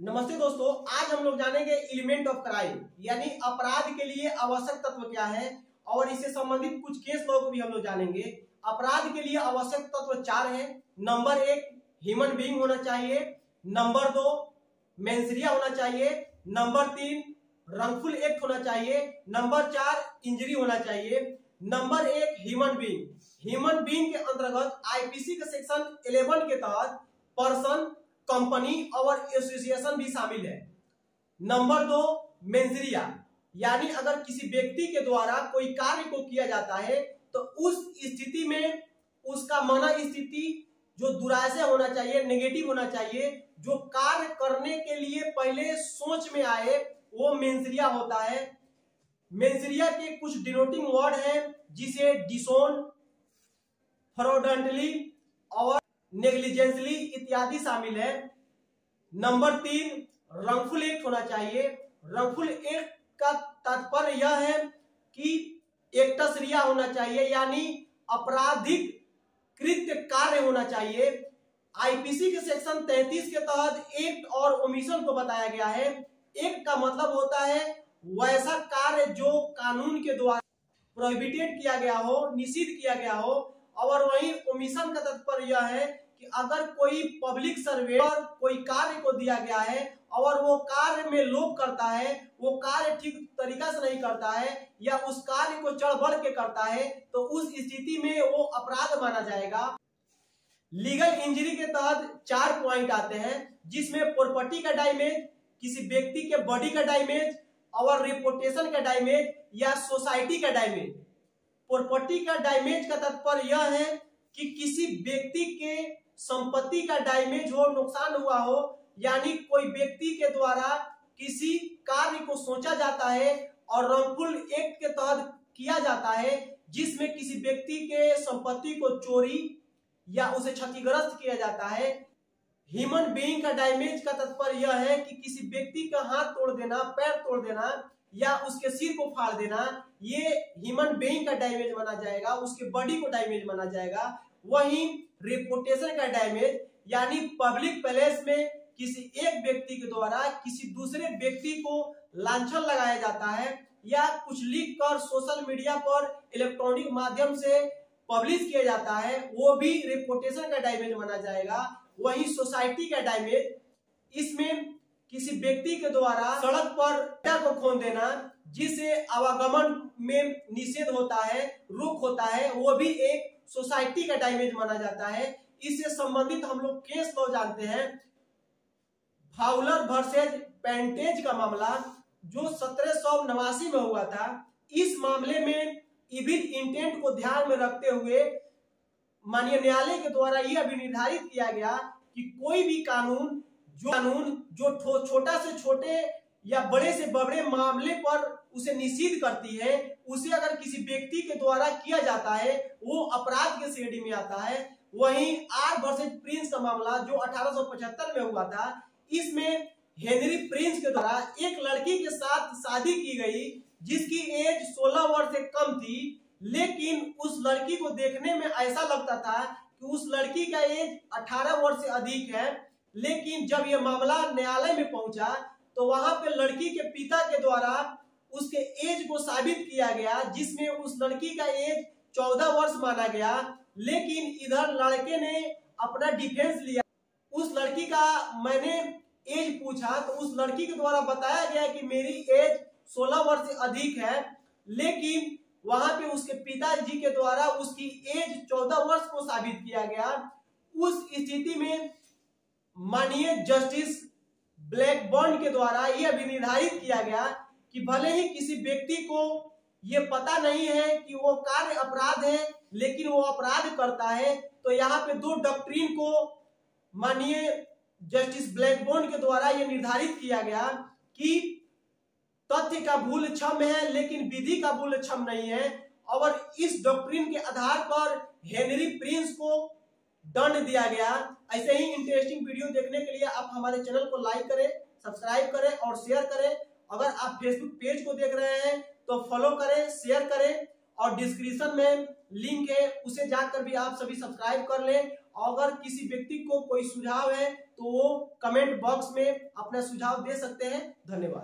नमस्ते दोस्तों, आज हम लोग जानेंगे एलिमेंट ऑफ क्राइम यानी अपराध के लिए आवश्यक तत्व क्या है और इससे संबंधित कुछ केस लॉ को भी हम लोग जानेंगे। अपराध के लिए आवश्यक तत्व 4 हैं। नंबर 1 ह्यूमन बीइंग होना चाहिए, नंबर 2 मेंसरिया होना चाहिए, नंबर 3 रंगफुल एक्ट होना चाहिए, नंबर 4 इंजरी होना चाहिए। Number 1 human being. Human being के अंतर्गत आईपीसी के सेक्शन 11 के तहत पर्सन, कंपनी और एसोसिएशन भी शामिल है। नंबर 2 मेंसरिया यानी अगर किसी व्यक्ति के द्वारा कोई कार्य को किया जाता है तो उस स्थिति में उसका मना स्थिति जो दुराशय होना चाहिए, नेगेटिव होना चाहिए, जो कार्य करने के लिए पहले सोच में आए वो मेंसरिया होता है। मेंसरिया के कुछ डिनोटिंग वर्ड है जिसे डिसोन, फ्रॉडुलेंटली और नेग्लिजेंसली इत्यादि शामिल है। नंबर 3 रंगफुल एक्ट होना चाहिए। रंगफुल एक्ट का तात्पर्य यह है कि एक्टस रिया होना चाहिए यानी आपराधिक कृत्य कार्य होना चाहिए। आईपीसी के सेक्शन 33 के तहत एक्ट और ओमिशन को बताया गया है। एक्ट का मतलब होता है वैसा कार्य जो कानून के द्वारा प्रोहिबिटेड किया गया हो, निषिद्ध किया गया हो, और वहीं ओमिशन का तात्पर्य यह है कि अगर कोई पब्लिक सर्वेंट कोई कार्य को दिया गया है और वो कार्य में लोभ करता है, वो कार्य ठीक तरीका से नहीं करता है या उस कार्य को चढ़ बढ़ के करता है तो उस स्थिति में वो अपराध माना जाएगा। लीगल इंजरी के तहत 4 पॉइंट आते हैं जिसमें प्रॉपर्टी का डैमेज, किसी व्यक्ति के बॉडी का डैमेज और रिपुटेशन का डैमेज या सोसाइटी का डैमेज। प्रॉपर्टी का डैमेज का तात्पर्य यह है कि किसी व्यक्ति के संपत्ति का डैमेज हो, नुकसान हुआ हो, यानी कोई व्यक्ति के द्वारा किसी कार्य को सोचा जाता है और रंगफुल एक्ट के तहत किया जाता है जिसमें किसी व्यक्ति के संपत्ति को चोरी या उसे क्षतिग्रस्त किया जाता है। ह्यूमन बीइंग का डैमेज का तात्पर्य यह है कि किसी व्यक्ति का हाथ तोड़ देना, पैर तोड़ देना या उसके सिर को फाड़ देना, ये ह्यूमन बीइंग का डैमेज माना जाएगा, उसके बॉडी को डैमेज माना जाएगा। वहीं रेपुटेशन का डैमेज यानी पब्लिक प्लेस में किसी एक व्यक्ति के द्वारा किसी दूसरे व्यक्ति को लांछन लगाया जाता है या कुछ लिख कर सोशल मीडिया पर इलेक्ट्रॉनिक माध्यम से पब्लिश किया जाता है, वो भी रेपुटेशन का डैमेज माना जाएगा। वहीं सोसाइटी का डैमेज, इसमें किसी व्यक्ति के द्वारा सड़क पर को खोल देना जिससे आवागमन में निषेध होता है, रोक होता है, वो भी एक सोसाइटी का डैमेज माना जाता है। इससे संबंधित हम लोग केस लॉ जानते हैं। फाउलर वर्सेज पेंटेज का मामला जो 1789 में हुआ था। इस मामले में इविल इंटेंट को ध्यान में रखते हुए माननीय न्यायालय के द्वारा यह भी निर्धारित किया गया कि कोई भी कानून जो छोटा से छोटे या बड़े से बड़े मामले पर उसे निषिद्ध करती है, उसे अगर किसी व्यक्ति के द्वारा किया जाता है वो अपराध के श्रेणी में आता है। वहीं आर वर्सेज प्रिंस का मामला जो 1875 में हुआ था, इसमें हेनरी प्रिंस के द्वारा एक लड़की के साथ शादी की गई जिसकी एज 16 वर्ष से कम थी, लेकिन उस लड़की को देखने में ऐसा लगता था कि उस लड़की का एज 18 वर्ष से अधिक है। लेकिन जब यह मामला न्यायालय में पहुंचा तो वहां पे लड़की के पिता के द्वारा उसके एज को साबित किया गया जिसमें उस लड़की का एज 14 वर्ष माना गया। लेकिन इधर लड़के ने अपना डिफेंस लिया। उस लड़की का मैंने एज पूछा तो उस लड़की के द्वारा बताया गया कि मेरी एज 16 वर्ष से अधिक है, लेकिन वहां पे उसके पिताजी के द्वारा उसकी एज 14 वर्ष को साबित किया गया। उस स्थिति में माननीय जस्टिस ब्लैकबर्न के द्वारा यह भी निर्धारित किया गया कि भले ही किसी व्यक्ति को यह पता नहीं है कि वो कार्य अपराध है लेकिन वो अपराध करता है, तो यहाँ पे 2 डॉक्ट्रिन को माननीय जस्टिस ब्लैकबर्न के द्वारा यह निर्धारित किया गया कि तथ्य का भूल क्षम है लेकिन विधि का भूल क्षम नहीं है। और इस डॉक्ट्रिन के आधार पर हेनरी प्रिंस को दंड दिया गया। ऐसे ही इंटरेस्टिंग वीडियो देखने के लिए आप हमारे चैनल को लाइक करें, सब्सक्राइब करें और शेयर करें। अगर आप फेसबुक पेज को देख रहे हैं तो फॉलो करें, शेयर करें और डिस्क्रिप्शन में लिंक है उसे जाकर भी आप सभी सब्सक्राइब कर लें। अगर किसी व्यक्ति को कोई सुझाव है तो तो वो कमेंट बॉक्स में अपना सुझाव दे सकते हैं। धन्यवाद।